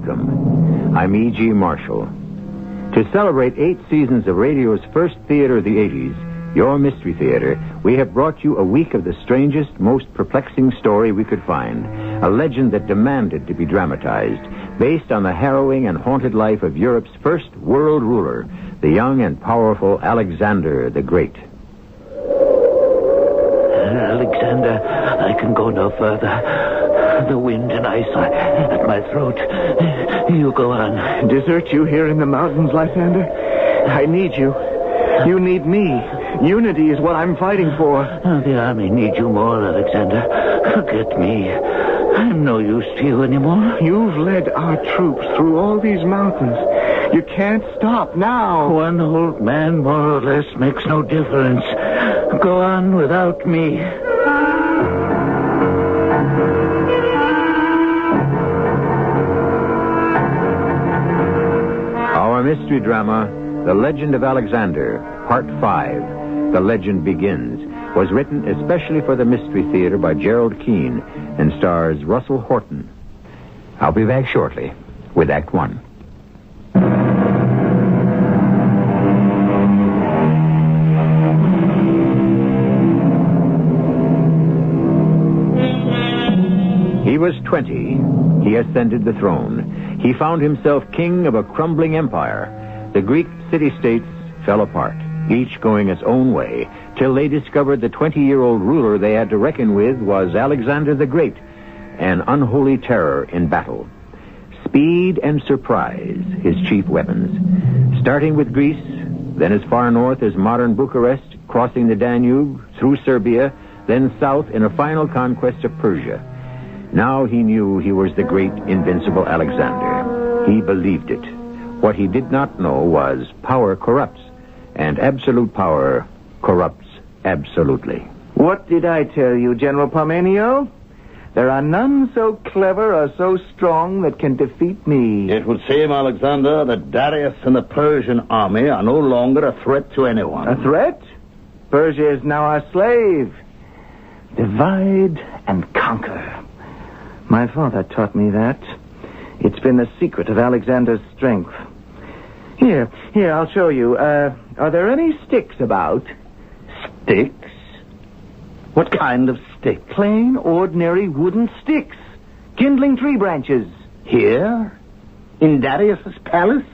welcome. I'm E.G. Marshall. To celebrate 8 seasons of radio's first theater of the 80s, your Mystery Theater, we have brought you a week of the strangest, most perplexing story we could find. A legend that demanded to be dramatized, based on the harrowing and haunted life of Europe's first world ruler, the young and powerful Alexander the Great. Alexander, I can go no further. The wind and ice are at my throat. You go on. Desert you here in the mountains, Lysander? I need you. You need me. Unity is what I'm fighting for. The army needs you more, Alexander. Forget me. I'm no use to you anymore. You've led our troops through all these mountains. You can't stop now. One old man, more or less, makes no difference. Go on without me. Our mystery drama, The Legend of Alexander, Part 5, The Legend Begins, was written especially for the Mystery Theater by Gerald Keane and stars Russell Horton. I'll be back shortly with Act 1. He was 20. He ascended the throne. He found himself king of a crumbling empire. The Greek city-states fell apart, each going its own way, till they discovered the 20-year-old ruler they had to reckon with was Alexander the Great, an unholy terror in battle. Speed and surprise, his chief weapons. Starting with Greece, then as far north as modern Bucharest, crossing the Danube, through Serbia, then south in a final conquest of Persia. Now he knew he was the great invincible Alexander. He believed it. What he did not know was power corrupts, and absolute power corrupts absolutely. What did I tell you, General Parmenio? There are none so clever or so strong that can defeat me. It would seem, Alexander, that Darius and the Persian army are no longer a threat to anyone. A threat? Persia is now our slave. Divide and conquer. My father taught me that. It's been the secret of Alexander's strength. Here, I'll show you. Are there any sticks about? Sticks? What kind of stick? Plain, ordinary wooden sticks. Kindling tree branches. Here? In Darius's palace?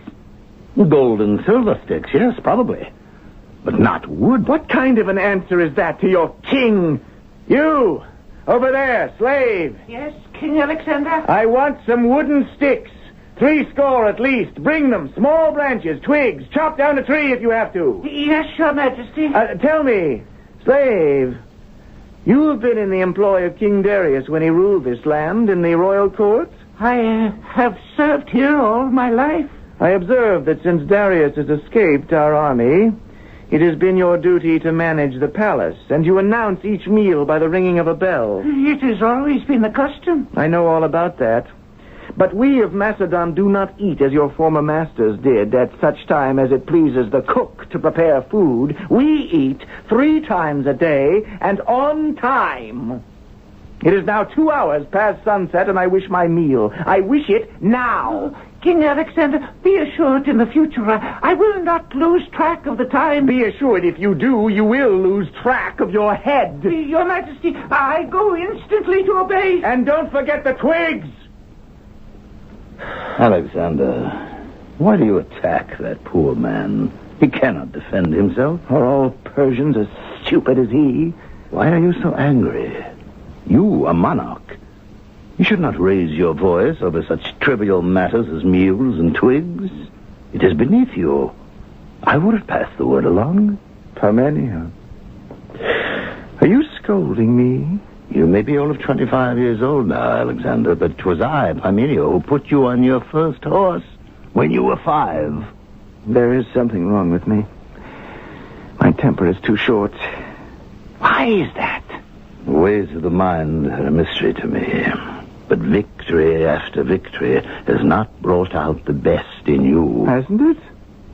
Gold and silver sticks, yes, probably. But not wood. What kind of an answer is that to your king? You! Over there, slave. Yes, King Alexander? I want some wooden sticks. 70 at least. Bring them. Small branches, twigs. Chop down a tree if you have to. Yes, Your Majesty. Tell me, slave, you have been in the employ of King Darius when he ruled this land in the royal court? I have served here all my life. I observe that since Darius has escaped our army, it has been your duty to manage the palace, and you announce each meal by the ringing of a bell. It has always been the custom. I know all about that. But we of Macedon do not eat as your former masters did at such time as it pleases the cook to prepare food. We eat 3 times a day and on time. It is now 2 hours past sunset, and I wish my meal. I wish it now. King Alexander, be assured in the future I will not lose track of the time. Be assured if you do, you will lose track of your head. Your Majesty, I go instantly to obey. And don't forget the twigs. Alexander, why do you attack that poor man? He cannot defend himself. Are all Persians as stupid as he? Why are you so angry? You, a monarch. You should not raise your voice over such trivial matters as meals and twigs. It is beneath you. I would have passed the word along. Parmenio, are you scolding me? You may be only 25 years old now, Alexander, but it was I, Parmenio, who put you on your first horse when you were 5. There is something wrong with me. My temper is too short. Why is that? The ways of the mind are a mystery to me. But victory after victory has not brought out the best in you. Hasn't it?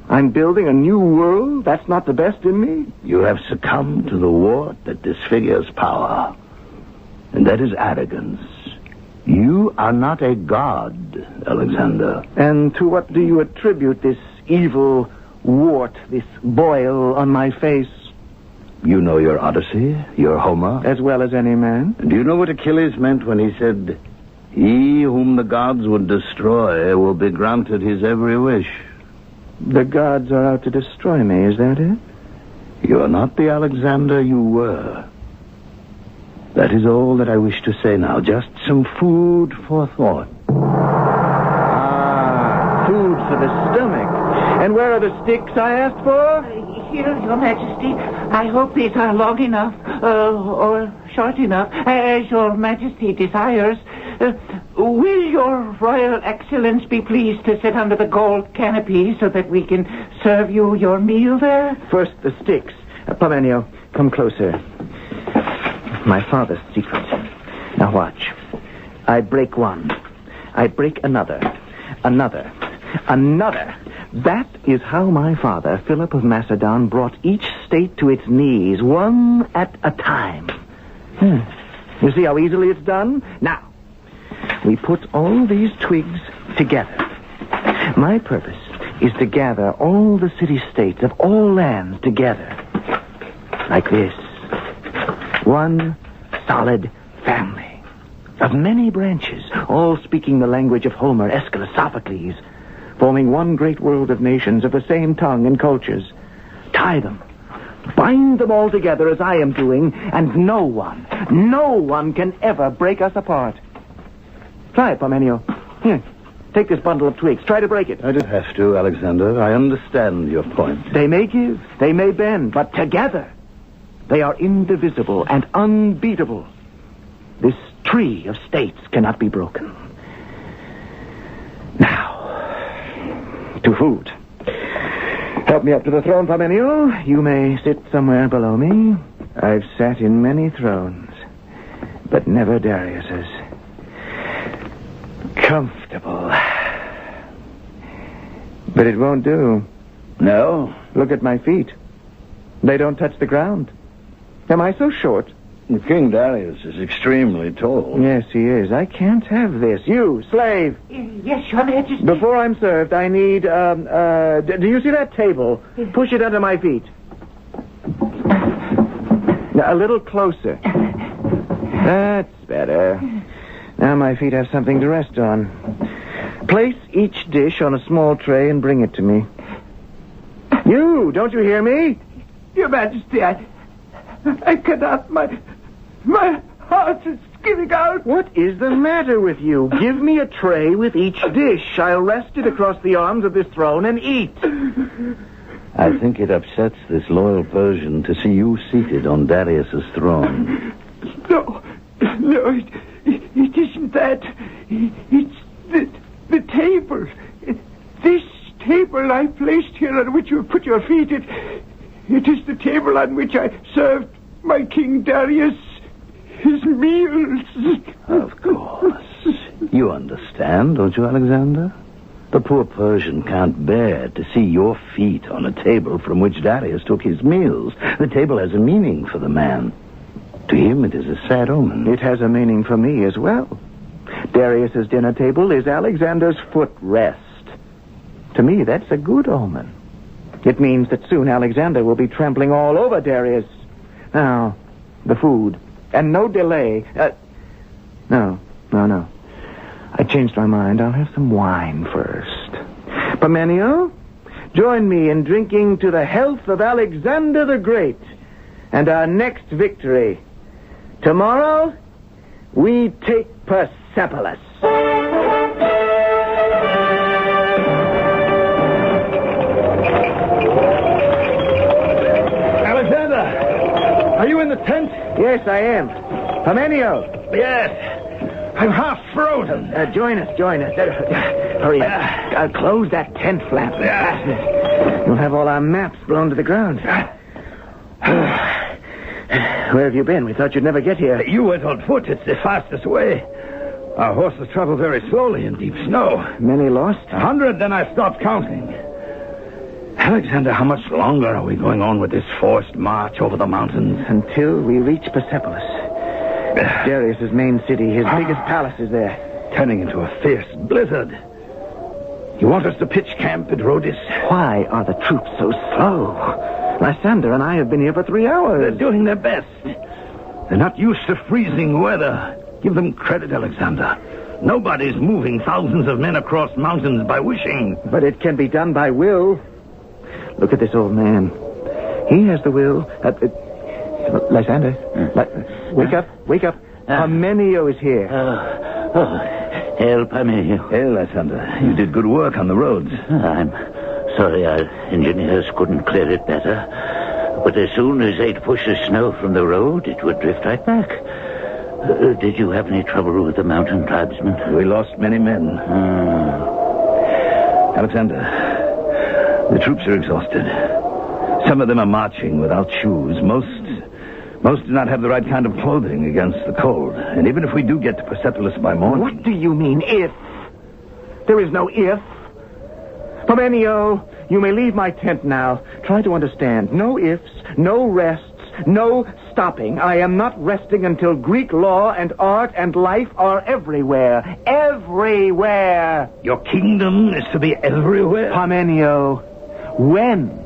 I'm building a new world? That's not the best in me? You have succumbed to the wart that disfigures power. And that is arrogance. You are not a god, Alexander. And to what do you attribute this evil wart, this boil on my face? You know your Odyssey, your Homer? As well as any man. Do you know what Achilles meant when he said, "He whom the gods would destroy will be granted his every wish"? The gods are out to destroy me, is that it? You are not the Alexander you were. That is all that I wish to say now. Just some food for thought. Ah, food for the stomach. And where are the sticks I asked for? Here, Your Majesty. I hope these are long enough, or short enough, as Your Majesty desires. Will Your Royal Excellence be pleased to sit under the gold canopy so that we can serve you your meal there? First, the sticks. Parmenio, come closer. My father's secret. Now watch. I break one. I break another. Another. That is how my father, Philip of Macedon, brought each state to its knees, one at a time. You see how easily it's done? Now, we put all these twigs together. My purpose is to gather all the city-states of all lands together. Like this. One solid family of many branches, all speaking the language of Homer, Aeschylus, Sophocles, forming one great world of nations of the same tongue and cultures. Tie them. Bind them all together as I am doing, and no one can ever break us apart. Try it, Parmenio. Here, take this bundle of twigs. Try to break it. I don't have to, Alexander. I understand your point. They may give, they may bend, but together they are indivisible and unbeatable. This tree of states cannot be broken. Now, to food. Help me up to the throne, Parmenio. You may sit somewhere below me. I've sat in many thrones, but never Darius's. Comfortable. But it won't do. No? Look at my feet. They don't touch the ground. Am I so short? King Darius is extremely tall. Yes, he is. I can't have this. You, slave. Yes, Your Majesty. Before I'm served, I need, do you see that table? Push it under my feet. Now, a little closer. That's better. Now my feet have something to rest on. Place each dish on a small tray and bring it to me. You, don't you hear me? Your Majesty, I cannot. My heart is giving out. What is the matter with you? Give me a tray with each dish. I'll rest it across the arms of this throne and eat. I think it upsets this loyal Persian to see you seated on Darius's throne. No, it isn't that. It's the table. This table I placed here on which you put your feet. It is the table on which I served my King Darius his meals. Of course. You understand, don't you, Alexander? The poor Persian can't bear to see your feet on a table from which Darius took his meals. The table has a meaning for the man. To him, it is a sad omen. It has a meaning for me as well. Darius's dinner table is Alexander's footrest. To me, that's a good omen. It means that soon Alexander will be trampling all over Darius. Now, the food. And no delay. No. I changed my mind. I'll have some wine first. Parmenio, join me in drinking to the health of Alexander the Great and our next victory. Tomorrow, we take Persepolis. Alexander, are you in the tent? Yes, I am. Parmenio. Yes. I'm half frozen. Join us. Hurry up. Close that tent flap. We'll have all our maps blown to the ground. Where have you been? We thought you'd never get here. You went on foot. It's the fastest way. Our horses travel very slowly in deep snow. Many lost? 100, then I stopped counting. Alexander, how much longer are we going on with this forced march over the mountains? Until we reach Persepolis. Darius's main city, his biggest palace is there. Turning into a fierce blizzard. You want us to pitch camp at Rhodus? Why are the troops so slow? Lysander and I have been here for 3 hours. They're doing their best. They're not used to freezing weather. Give them credit, Alexander. Nobody's moving thousands of men across mountains by wishing. But it can be done by will. Look at this old man. He has the will. Lysander, wake up, wake up. Parmenio is here. Hail, Parmenio. Hey, Lysander, you did good work on the roads. I'm sorry our engineers couldn't clear it better. But as soon as they'd push the snow from the road, it would drift right back. Did you have any trouble with the mountain tribesmen? We lost many men. Alexander, the troops are exhausted. Some of them are marching without shoes. Most do not have the right kind of clothing against the cold. And even if we do get to Persepolis by morning... What do you mean, if? There is no if. Parmenio, you may leave my tent now. Try to understand. No ifs, no rests, no stopping. I am not resting until Greek law and art and life are everywhere. Everywhere! Your kingdom is to be everywhere? Parmenio, when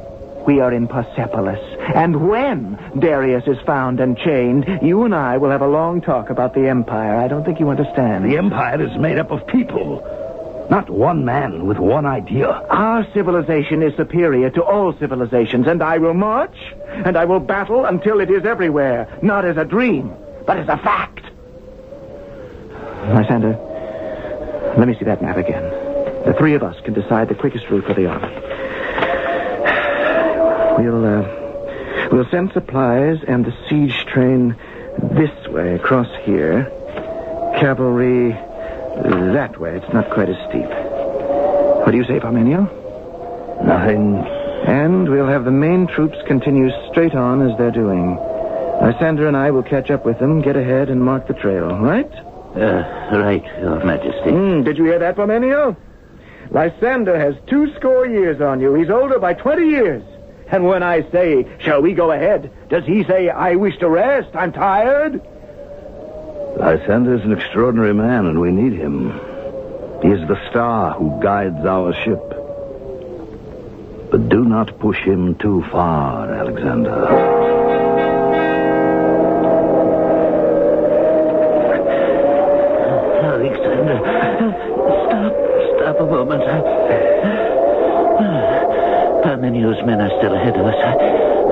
we are in Persepolis, and when Darius is found and chained, you and I will have a long talk about the Empire. I don't think you understand. The Empire is made up of people, not one man with one idea. Our civilization is superior to all civilizations, and I will march, and I will battle until it is everywhere, not as a dream, but as a fact. Lysander, let me see that map again. The 3 of us can decide the quickest route for the army. We'll send supplies and the siege train this way, across here. Cavalry that way. It's not quite as steep. What do you say, Parmenio? Nothing. And we'll have the main troops continue straight on as they're doing. Lysander and I will catch up with them, get ahead, and mark the trail, right? Right, Your Majesty. Did you hear that, Parmenio? Lysander has 20 years on you. He's older by 20 years. And when I say, shall we go ahead, does he say, I wish to rest, I'm tired? Lysander's an extraordinary man, and we need him. He is the star who guides our ship. But do not push him too far, Alexander. Alexander, stop a moment. Parmenio's men are still ahead of us.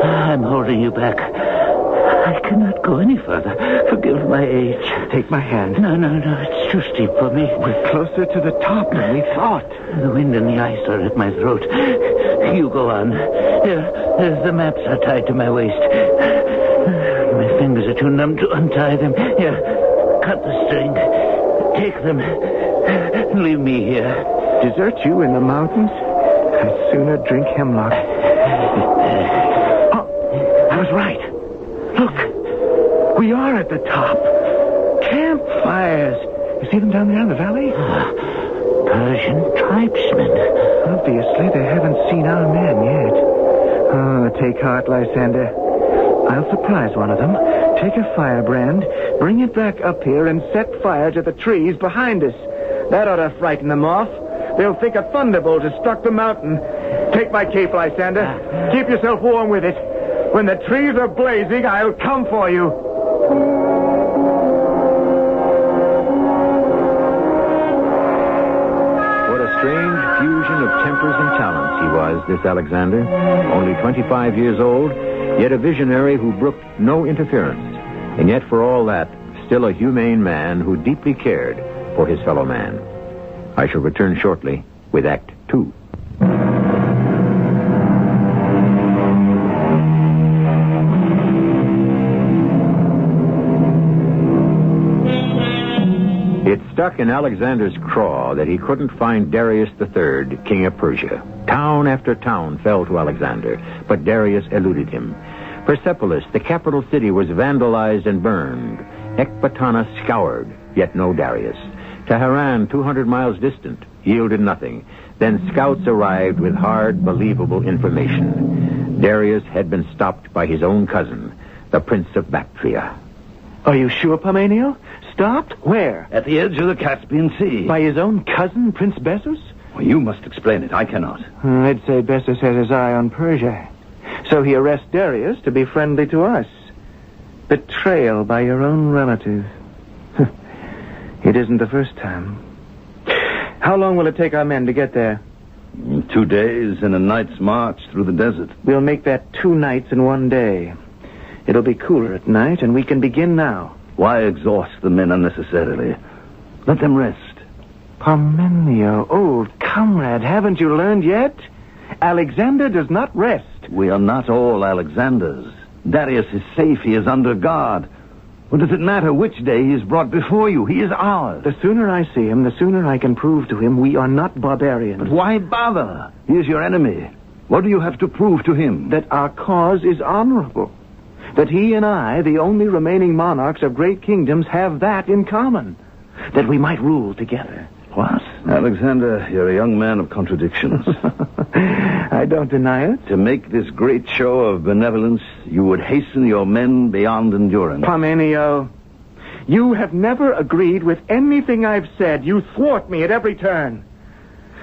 I'm holding you back. I cannot go any further. Forgive my age. Take my hand. No, it's too steep for me. We're closer to the top than we thought. The wind and the ice are at my throat. You go on. The maps are tied to my waist. My fingers are too numb to untie them. Here, cut the string. Take them. Leave me here. Desert you in the mountains? I'd sooner drink hemlock. Oh, I was right. Look, we are at the top. Campfires. You see them down there in the valley? Persian tribesmen. Obviously, they haven't seen our men yet. Oh, take heart, Lysander. I'll surprise one of them, take a firebrand, bring it back up here, and set fire to the trees behind us. That ought to frighten them off. They'll think a thunderbolt has struck the mountain. Take my cape, Lysander. Keep yourself warm with it. When the trees are blazing, I'll come for you. What a strange fusion of tempers and talents he was, this Alexander. Only 25 years old, yet a visionary who brooked no interference. And yet, for all that, still a humane man who deeply cared for his fellow man. I shall return shortly with Act 2. It stuck in Alexander's craw that he couldn't find Darius III, king of Persia. Town after town fell to Alexander, but Darius eluded him. Persepolis, the capital city, was vandalized and burned. Ecbatana scoured, yet no Darius. Tehran, 200 miles distant, yielded nothing. Then scouts arrived with hard, believable information. Darius had been stopped by his own cousin, the Prince of Bactria. Are you sure, Parmenio? Stopped? Where? At the edge of the Caspian Sea. By his own cousin, Prince Bessus? Well, you must explain it. I cannot. I'd say Bessus has his eye on Persia. So he arrests Darius to be friendly to us. Betrayal by your own relative. It isn't the first time. How long will it take our men to get there? 2 days and a night's march through the desert. We'll make that 2 nights and 1 day. It'll be cooler at night, and we can begin now. Why exhaust the men unnecessarily? Let them rest. Parmenio, old comrade, haven't you learned yet? Alexander does not rest. We are not all Alexanders. Darius is safe. He is under guard. What does it matter which day he is brought before you? He is ours. The sooner I see him, the sooner I can prove to him we are not barbarians. But why bother? He is your enemy. What do you have to prove to him? That our cause is honorable. That he and I, the only remaining monarchs of great kingdoms, have that in common. That we might rule together. What? Alexander, you're a young man of contradictions. I don't deny it. To make this great show of benevolence, you would hasten your men beyond endurance. Parmenio, you have never agreed with anything I've said. You thwart me at every turn.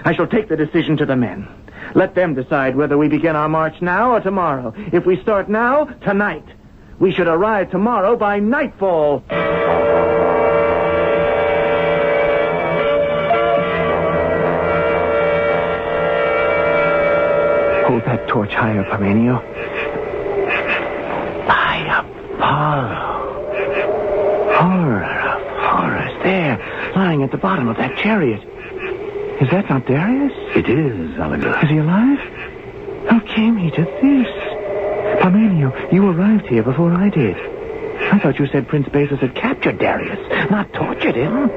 I shall take the decision to the men. Let them decide whether we begin our march now or tomorrow. If we start now, tonight. We should arrive tomorrow by nightfall. Hold that torch higher, Parmenio. By Apollo. Horror of horrors. There, lying at the bottom of that chariot. Is that not Darius? It is, Alexander. Is he alive? How came he to this? Parmenio, you arrived here before I did. I thought you said Prince Bessus had captured Darius, not tortured him.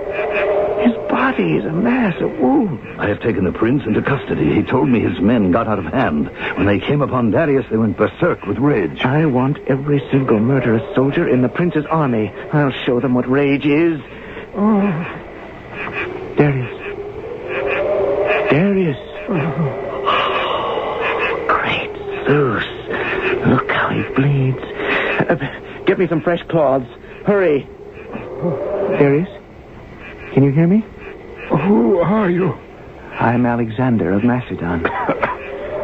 His body is a mass of wounds. I have taken the prince into custody. He told me his men got out of hand. When they came upon Darius, they went berserk with rage. I want every single murderous soldier in the prince's army. I'll show them what rage is. Oh, Darius. Darius. Oh, great Zeus. Look how he bleeds. Get me some fresh cloths. Hurry. Darius, can you hear me? Who are you? I'm Alexander of Macedon.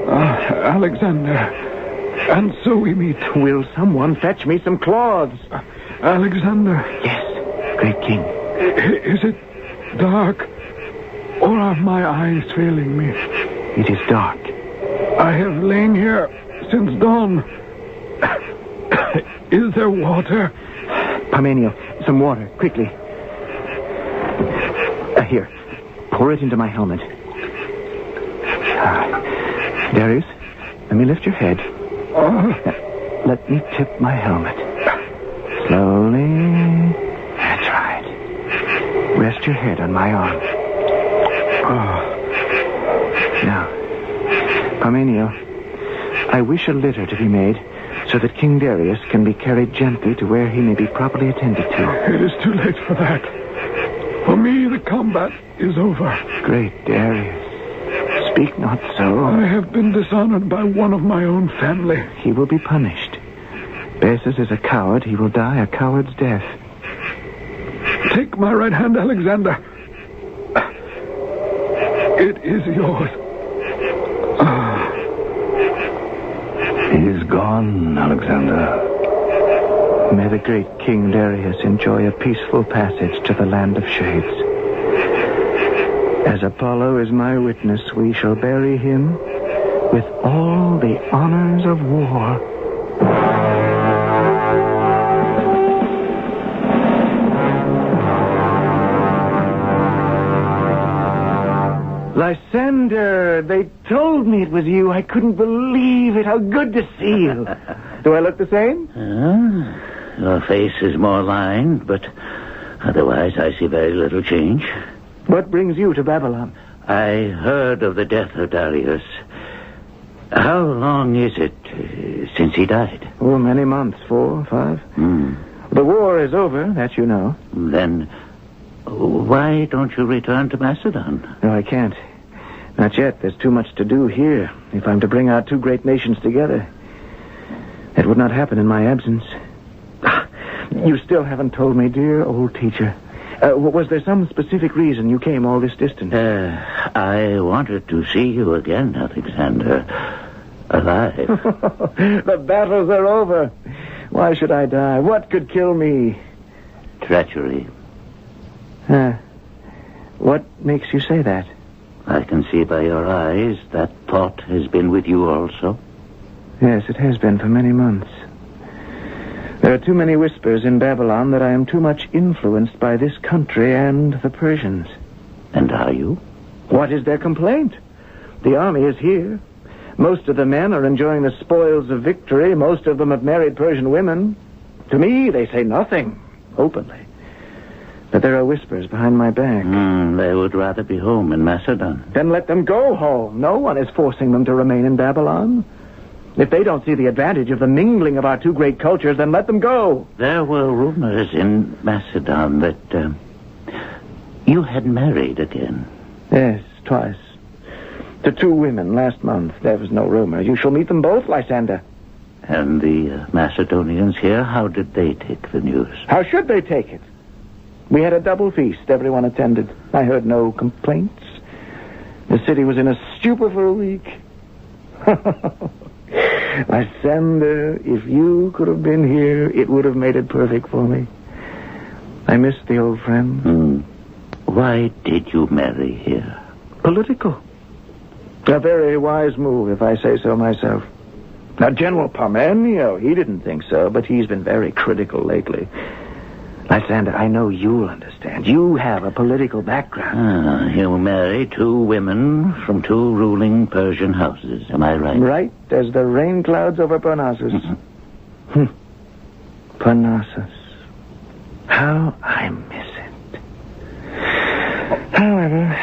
Alexander. And so we meet. Will someone fetch me some cloths? Alexander. Yes, great king. Is it dark? Or are my eyes failing me? It is dark. I have lain here since dawn. Is there water? Parmenio, some water, quickly. Here, pour it into my helmet. Darius, let me lift your head. Let me tip my helmet. Slowly. That's right. Rest your head on my arm. Now, Parmenio, I wish a litter to be made so that King Darius can be carried gently to where he may be properly attended to. It is too late for that. For me, the combat is over. Great Darius, speak not so. I have been dishonored by one of my own family. He will be punished. Bessus is a coward. He will die a coward's death. Take my right hand, Alexander. It is yours. He is gone, Alexander. May the great King Darius enjoy a peaceful passage to the land of shades. As Apollo is my witness, we shall bury him with all the honors of war. Lysander, they told me it was you. I couldn't believe it. How good to see you. Do I look the same? Your face is more lined, but otherwise I see very little change. What brings you to Babylon? I heard of the death of Darius. How long is it since he died? Oh, many months. 4, 5. The war is over, that you know. Then why don't you return to Macedon? No, I can't. Not yet. There's too much to do here if I'm to bring our two great nations together. That would not happen in my absence. You still haven't told me, dear old teacher. Was there some specific reason you came all this distance? I wanted to see you again, Alexander. Alive. The battles are over. Why should I die? What could kill me? Treachery. What makes you say that? I can see by your eyes that thought has been with you also. Yes, it has been for many months. There are too many whispers in Babylon that I am too much influenced by this country and the Persians. And are you? What is their complaint? The army is here. Most of the men are enjoying the spoils of victory. Most of them have married Persian women. To me, they say nothing, openly. But there are whispers behind my back. They would rather be home in Macedon. Then let them go home. No one is forcing them to remain in Babylon. If they don't see the advantage of the mingling of our two great cultures, then let them go. There were rumors in Macedon that you had married again. Yes, twice. To two women last month. There was no rumor. You shall meet them both, Lysander. And the Macedonians here, how did they take the news? How should they take it? We had a double feast. Everyone attended. I heard no complaints. The city was in a stupor for a week. Lysander, if you could have been here, it would have made it perfect for me. I missed the old friend. Why did you marry here? Political. A very wise move, if I say so myself. Now, General Parmenio, he didn't think so, but he's been very critical lately. Lysander, I know you'll understand. You have a political background. You marry two women from two ruling Persian houses. Am I right? Right as the rain clouds over Parnassus. Parnassus. How I miss it. However,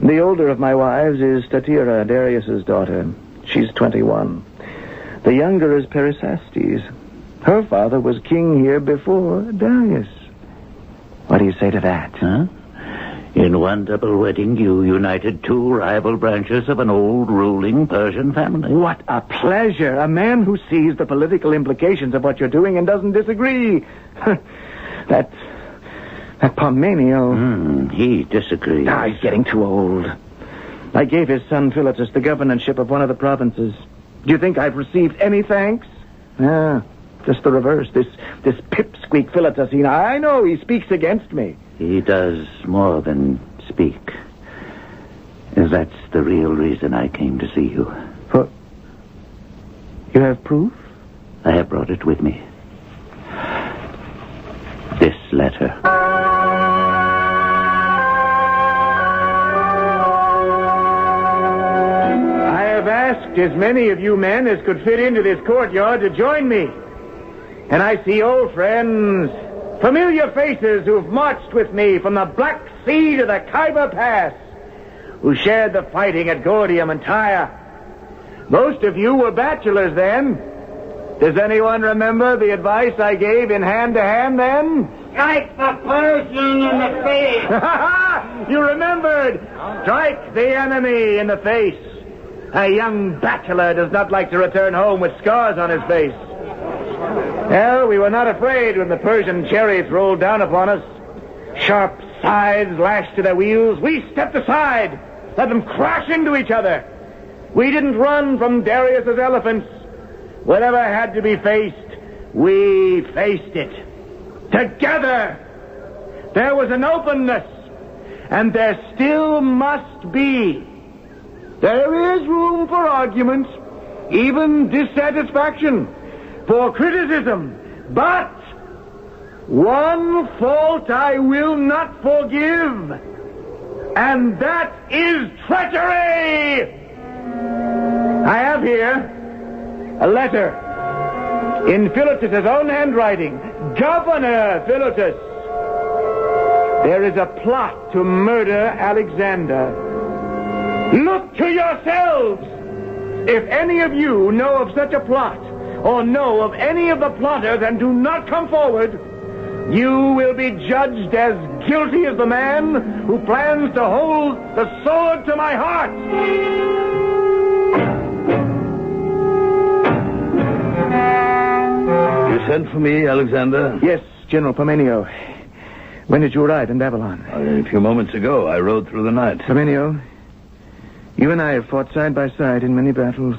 the older of my wives is Statira, Darius's daughter. She's 21. The younger is Pericestes. Her father was king here before Darius. What do you say to that? In one double wedding, you united two rival branches of an old ruling Persian family. What a pleasure. A man who sees the political implications of what you're doing and doesn't disagree. That Parmenio... He disagrees. He's getting too old. I gave his son Philotas the governorship of one of the provinces. Do you think I've received any thanks? Just the reverse. This pipsqueak Philotas, I know he speaks against me. He does more than speak. That's the real reason I came to see you. You have proof? I have brought it with me. This letter. I have asked as many of you men as could fit into this courtyard to join me. And I see old friends, familiar faces who've marched with me from the Black Sea to the Khyber Pass, who shared the fighting at Gordium and Tyre. Most of you were bachelors then. Does anyone remember the advice I gave in hand-to-hand then? Strike the Persian in the face. You remembered. Strike the enemy in the face. A young bachelor does not like to return home with scars on his face. Well, we were not afraid when the Persian chariots rolled down upon us. Sharp scythes lashed to their wheels. We stepped aside, let them crash into each other. We didn't run from Darius's elephants. Whatever had to be faced, we faced it. Together. There was an openness, and there still must be. There is room for argument, even dissatisfaction, for criticism. But one fault I will not forgive, and that is treachery. I have here a letter in Philotas' own handwriting. Governor Philotas, there is a plot to murder Alexander. Look to yourselves. If any of you know of such a plot, or know of any of the plotters and do not come forward, you will be judged as guilty as the man who plans to hold the sword to my heart. You sent for me, Alexander? Yes, General Parmenio. When did you arrive in Babylon? A few moments ago. I rode through the night. Parmenio, you and I have fought side by side in many battles.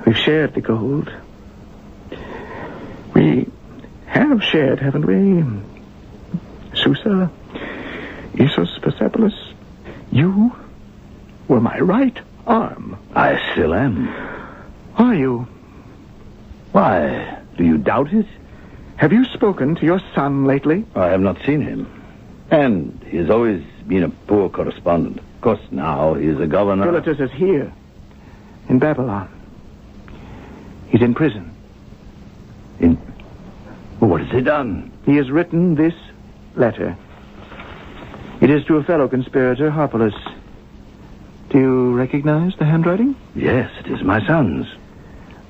We've shared the gold. We have shared, haven't we? Susa, Issus, Persepolis, you were my right arm. I still am. Are you? Why? Do you doubt it? Have you spoken to your son lately? I have not seen him. And he has always been a poor correspondent. Of course, now he is a governor. Philetus is here, in Babylon. He's in prison. What has he done? He has written this letter. It is to a fellow conspirator, Harpalus. Do you recognize the handwriting? Yes, it is my son's.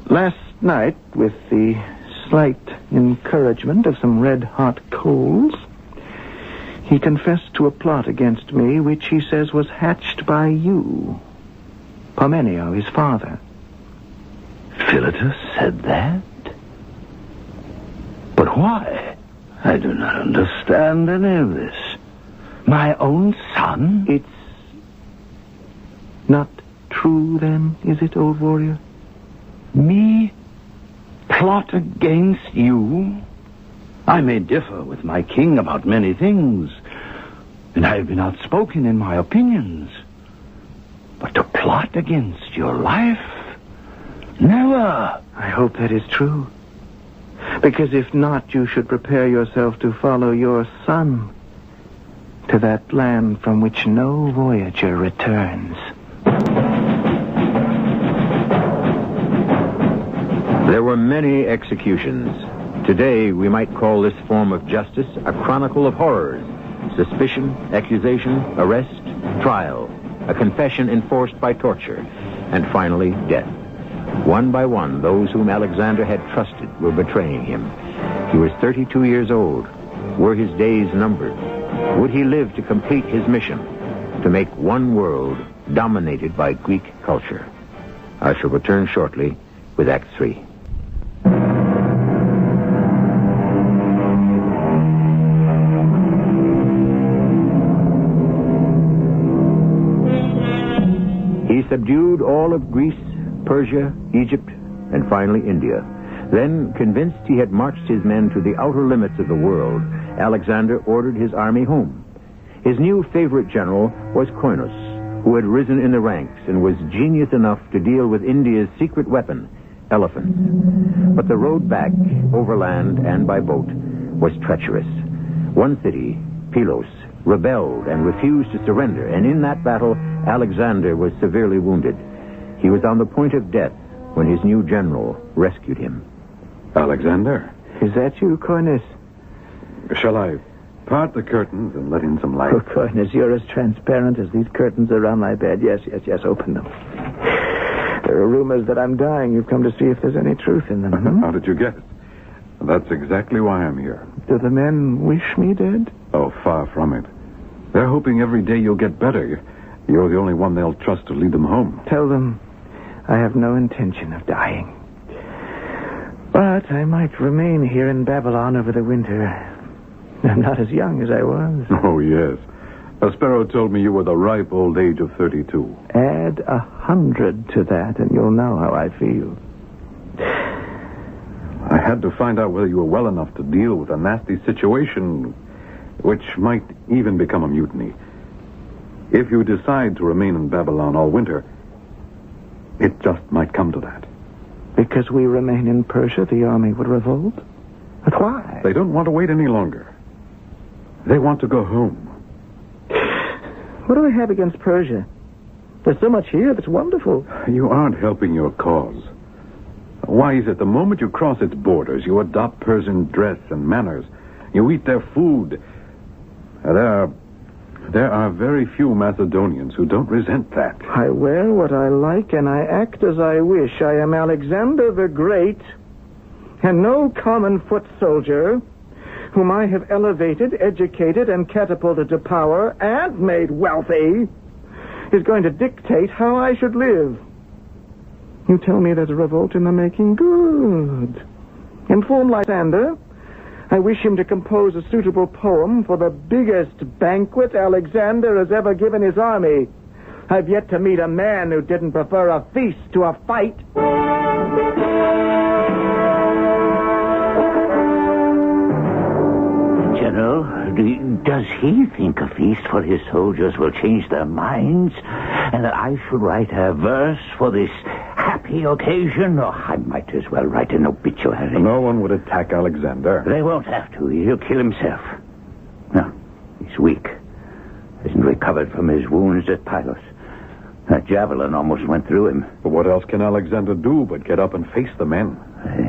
Last night, with the slight encouragement of some red-hot coals, he confessed to a plot against me, which he says was hatched by you, Parmenio, his father. Philetus said that? But why? I do not understand any of this. My own son? It's not true, then, is it, old warrior? Me plot against you? I may differ with my king about many things, and I have been outspoken in my opinions. But to plot against your life? Never. I hope that is true. Because if not, you should prepare yourself to follow your son to that land from which no voyager returns. There were many executions. Today, we might call this form of justice a chronicle of horrors. Suspicion, accusation, arrest, trial, a confession enforced by torture, and finally, death. One by one, those whom Alexander had trusted were betraying him. He was 32 years old. Were his days numbered? Would he live to complete his mission, to make one world dominated by Greek culture? I shall return shortly with Act 3. He subdued all of Greece, Persia, Egypt, and finally India. Then, convinced he had marched his men to the outer limits of the world, Alexander ordered his army home. His new favorite general was Coinus, who had risen in the ranks and was genius enough to deal with India's secret weapon, elephants. But the road back, overland and by boat, was treacherous. One city, Pylos, rebelled and refused to surrender, and in that battle, Alexander was severely wounded. He was on the point of death when his new general rescued him. Alexander? Is that you, Coinus? Shall I part the curtains and let in some light? Oh, Coinus, you're as transparent as these curtains around my bed. Yes, open them. There are rumors that I'm dying. You've come to see if there's any truth in them. How did you guess? That's exactly why I'm here. Do the men wish me dead? Oh, far from it. They're hoping every day you'll get better. You're the only one they'll trust to lead them home. Tell them I have no intention of dying. But I might remain here in Babylon over the winter. I'm not as young as I was. Oh, yes. A sparrow told me you were the ripe old age of 32. Add 100 to that, and you'll know how I feel. I had to find out whether you were well enough to deal with a nasty situation, which might even become a mutiny. If you decide to remain in Babylon all winter, it just might come to that. Because we remain in Persia, the army would revolt? But why? They don't want to wait any longer. They want to go home. What do I have against Persia? There's so much here that's wonderful. You aren't helping your cause. Why is it the moment you cross its borders, you adopt Persian dress and manners? You eat their food. There are very few Macedonians who don't resent that. I wear what I like and I act as I wish. I am Alexander the Great, and no common foot soldier, whom I have elevated, educated, and catapulted to power and made wealthy, is going to dictate how I should live. You tell me there's a revolt in the making? Good. Inform Lysander. I wish him to compose a suitable poem for the biggest banquet Alexander has ever given his army. I've yet to meet a man who didn't prefer a feast to a fight. General, does he think a feast for his soldiers will change their minds, and that I should write a verse for this happy occasion? Or I might as well write an obituary. No one would attack Alexander. They won't have to. He'll kill himself. No, he's weak. Isn't recovered from his wounds at Pylos. That javelin almost went through him. But what else can Alexander do but get up and face the men?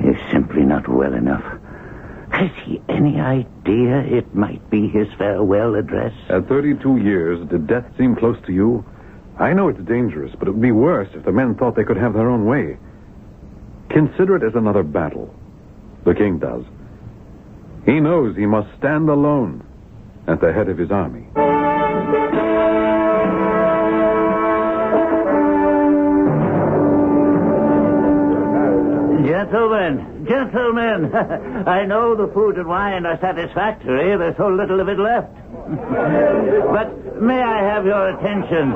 He's simply not well enough. Has he any idea it might be his farewell address? At 32 years, did death seem close to you? I know it's dangerous, but it would be worse if the men thought they could have their own way. Consider it as another battle. The king does. He knows he must stand alone at the head of his army. Gentlemen, I know the food and wine are satisfactory. There's so little of it left. But may I have your attention?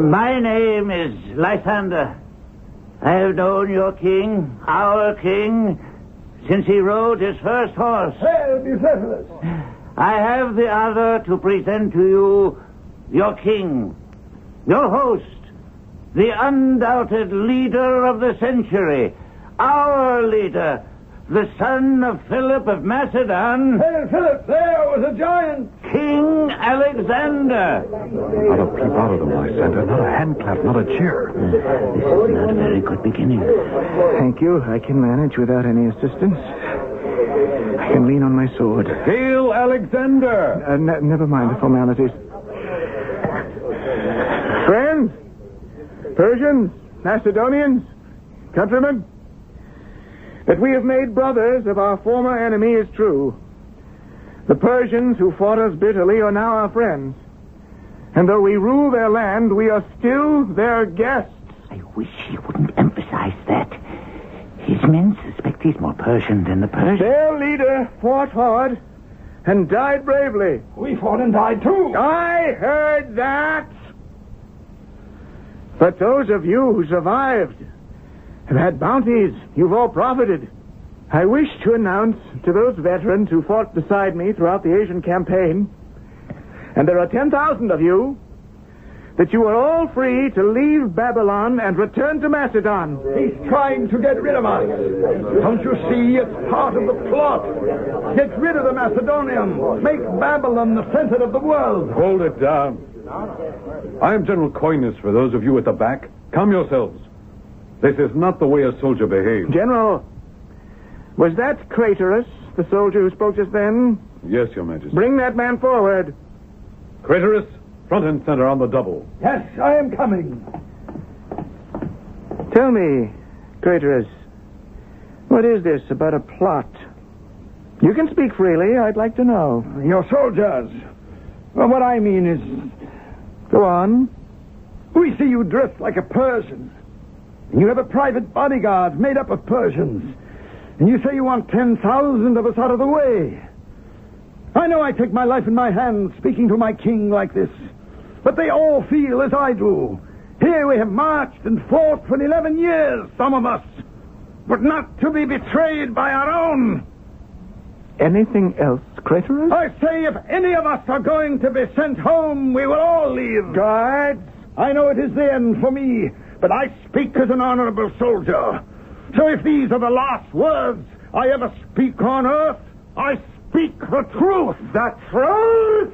My name is Lysander. I have known your king, our king, since he rode his first horse. Hail, Bucephalus! I have the honor to present to you your king, your host, the undoubted leader of the century, our leader, the son of Philip of Macedon. Hail, Philip! There was a giant! King Alexander. Not a peep out of them, Lysander. Not a hand clap, not a cheer. This is not a very good beginning. Thank you. I can manage without any assistance. I can lean on my sword. Hail, Alexander! Never mind the formalities. Friends, Persians, Macedonians, countrymen, that we have made brothers of our former enemy is true. The Persians who fought us bitterly are now our friends. And though we rule their land, we are still their guests. I wish he wouldn't emphasize that. His men suspect he's more Persian than the Persians. Their leader fought hard and died bravely. We fought and died too. I heard that. But those of you who survived have had bounties. You've all profited. I wish to announce to those veterans who fought beside me throughout the Asian campaign, and there are 10,000 of you, that you are all free to leave Babylon and return to Macedon. He's trying to get rid of us. Don't you see? It's part of the plot. Get rid of the Macedonians. Make Babylon the center of the world. Hold it down. I am General Coyness for those of you at the back. Calm yourselves. This is not the way a soldier behaves. General, was that Craterus, the soldier who spoke just then? Yes, Your Majesty. Bring that man forward. Craterus, front and center on the double. Yes, I am coming. Tell me, Craterus, what is this about a plot? You can speak freely. I'd like to know. Your soldiers. Well, what I mean is, Go on. we see you dressed like a Persian. And you have a private bodyguard made up of Persians. And you say you want 10,000 of us out of the way. I know I take my life in my hands speaking to my king like this. But they all feel as I do. Here we have marched and fought for 11 years, some of us. But not to be betrayed by our own. Anything else, Craterus? I say if any of us are going to be sent home, we will all leave. Guards, I know it is the end for me, but I speak as an honorable soldier. So if these are the last words I ever speak on earth, I speak the truth. The truth?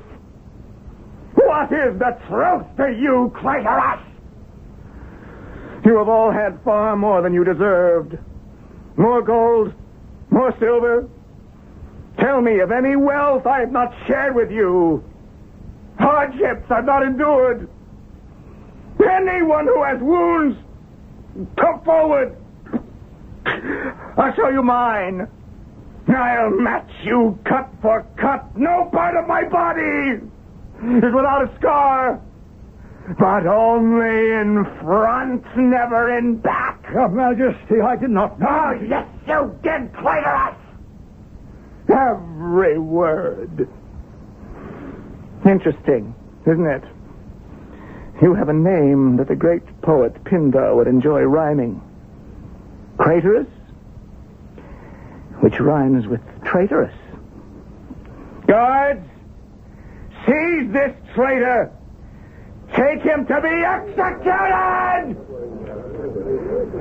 What is the truth to you, Craterus? You have all had far more than you deserved. More gold, more silver. Tell me of any wealth I have not shared with you. Hardships I've not endured. Anyone who has wounds, come forward. I'll show you mine. I'll match you cut for cut. No part of my body is without a scar. but only in front, never in back. Your Majesty, I did not know. Oh, yes, you did, traitorous! Every word. Interesting, isn't it? You have a name that the great poet Pindar would enjoy rhyming. Craterus, which rhymes with traitorous. Guards, seize this traitor. Take him to be executed!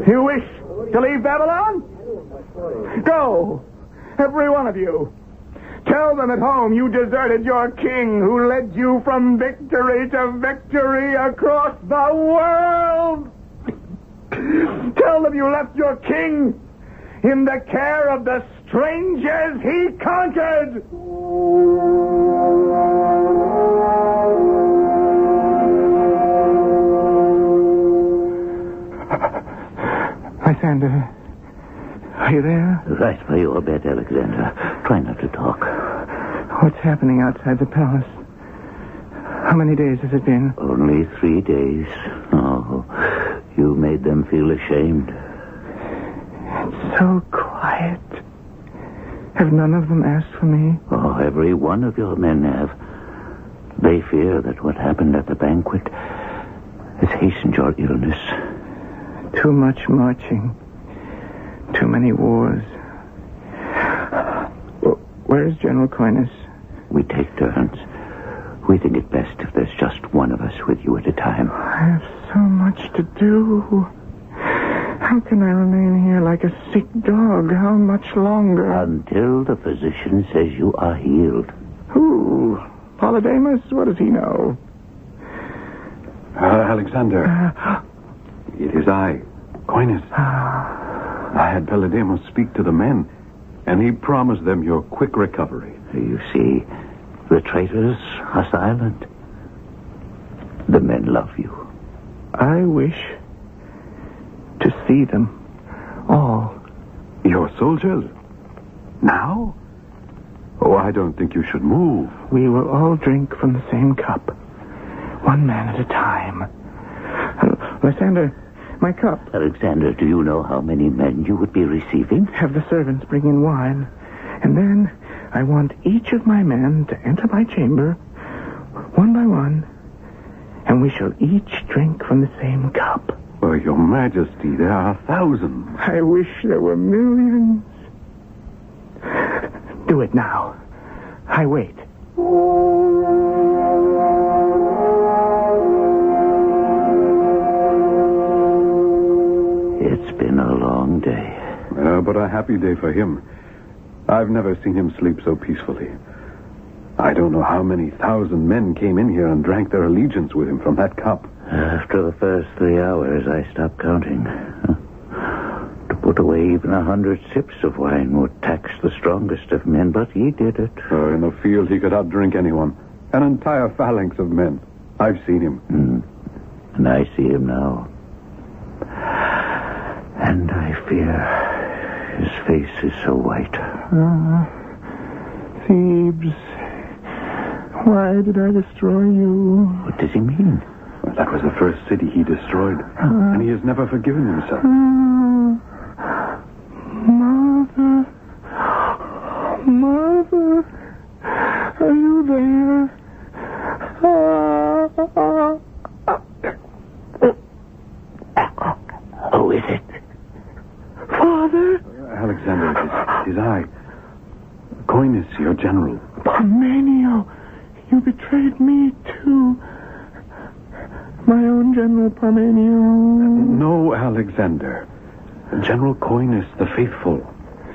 You wish to leave Babylon? Go, every one of you. Tell them at home you deserted your king who led you from victory to victory across the world. Tell them you left your king in the care of the strangers he conquered. Lysander, are you there? Right by your bed, Alexander. Try not to talk. What's happening outside the palace? How many days has it been? Only 3 days. Oh, you made them feel ashamed. It's so quiet. Have none of them asked for me? Oh, every one of your men have. They fear that what happened at the banquet has hastened your illness. Too much marching. Too many wars. Where is General Coyness? We take turns. We think it best if there's just one of us with you at a time. I have so much to do. How can I remain here like a sick dog? How much longer? Until the physician says you are healed. Who? Polydamas? What does he know? Alexander. It is I, Coyness. I had Polydamas speak to the men, and he promised them your quick recovery. You see, the traitors are silent. The men love you. I wish to see them all. Your soldiers? Now? Oh, I don't think you should move. We will all drink from the same cup. One man at a time. Lysander, my cup. Alexander, do you know how many men you would be receiving? Have the servants bring in wine. And then I want each of my men to enter my chamber, one by one, and we shall each drink from the same cup. Oh, Your Majesty, there are thousands. I wish there were millions. Do it now. I wait. It's been a long day. But a happy day for him. I've never seen him sleep so peacefully. I don't know how many thousand men came in here and drank their allegiance with him from that cup. After the first 3 hours, I stopped counting. To put away even 100 sips of wine would tax the strongest of men, but he did it. In the field, he could outdrink anyone. An entire phalanx of men. I've seen him. And I see him now. And I fear his face is so white. Thebes. Why did I destroy you? What does he mean? Well, that was the first city he destroyed. And he has never forgiven himself. Mother. Mother. Are you there? Who is it? Father? Alexander, it is I. Coyness, your general. Parmenio. You betrayed me, too. My own General Parmenio. No, Alexander. General Coyness, the faithful.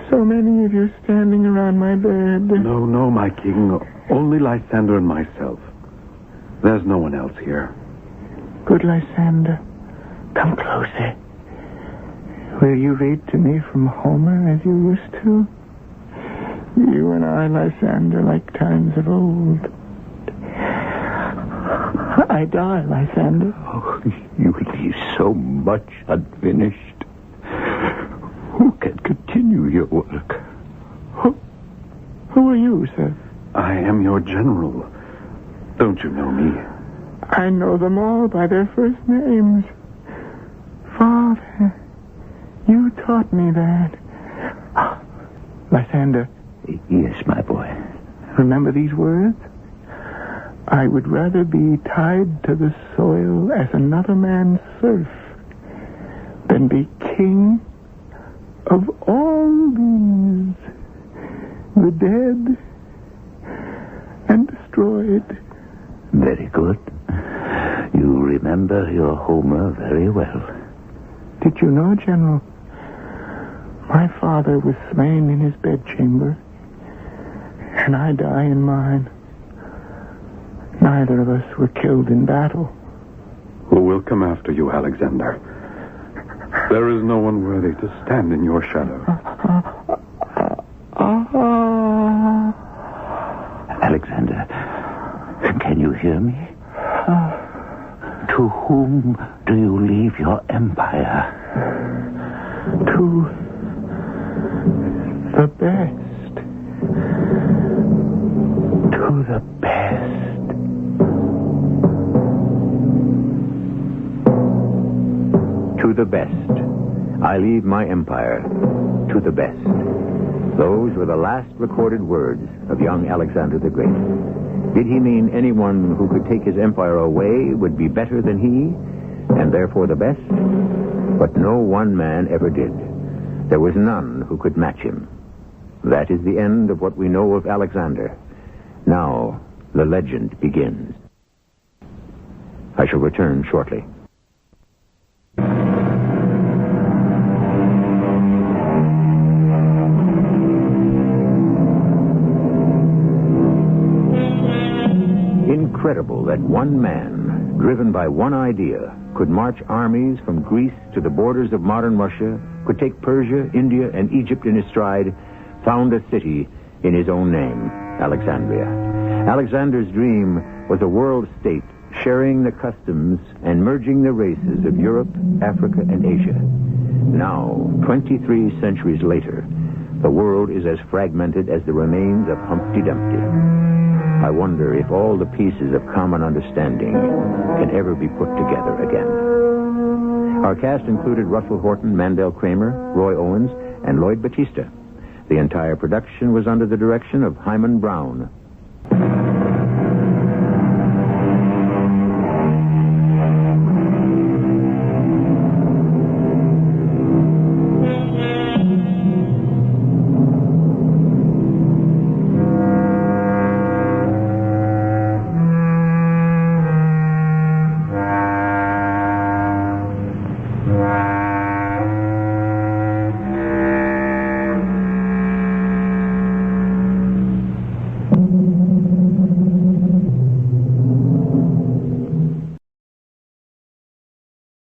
So many of you standing around my bed. No, my king. Only Lysander and myself. There's no one else here. Good Lysander, come closer. Will you read to me from Homer as you used to? You and I, Lysander, like times of old. I die, Lysander. Oh, you leave so much unfinished. Who can continue your work? Who are you, sir? I am your general. Don't you know me? I know them all by their first names. Father, you taught me that. Lysander. Yes, my boy. Remember these words? I would rather be tied to the soil as another man's serf than be king of all these, the dead and destroyed. Very good. You remember your Homer very well. Did you know, General? My father was slain in his bedchamber, and I die in mine. Neither of us were killed in battle. Who will come after you, Alexander? There is no one worthy to stand in your shadow. Alexander, can you hear me? To whom do you leave your empire? To the best. To the best. To the best. I leave my empire to the best. Those were the last recorded words of young Alexander the Great. Did he mean anyone who could take his empire away would be better than he, and therefore the best? But no one man ever did. There was none who could match him. That is the end of what we know of Alexander. Now, the legend begins. I shall return shortly. Incredible that one man, driven by one idea, could march armies from Greece to the borders of modern Russia, could take Persia, India, and Egypt in his stride, found a city in his own name, Alexandria. Alexander's dream was a world state sharing the customs and merging the races of Europe, Africa, and Asia. Now, 23 centuries later, the world is as fragmented as the remains of Humpty Dumpty. I wonder if all the pieces of common understanding can ever be put together again. Our cast included Russell Horton, Mandel Kramer, Roy Owens, and Lloyd Batista. The entire production was under the direction of Hyman Brown.